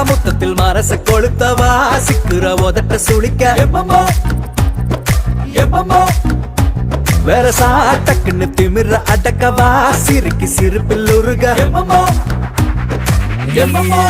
முத்தத்தில் மனச கொளுத்தவா சிக்குற உதட்ட சுளிக்க எம்மமோ எம்மமோ வேற சாட்டக்குன்னு திமிர அடக்கவா சிறுக்கி சிரிப்பில் உருக எம்மமோ எம்மமோ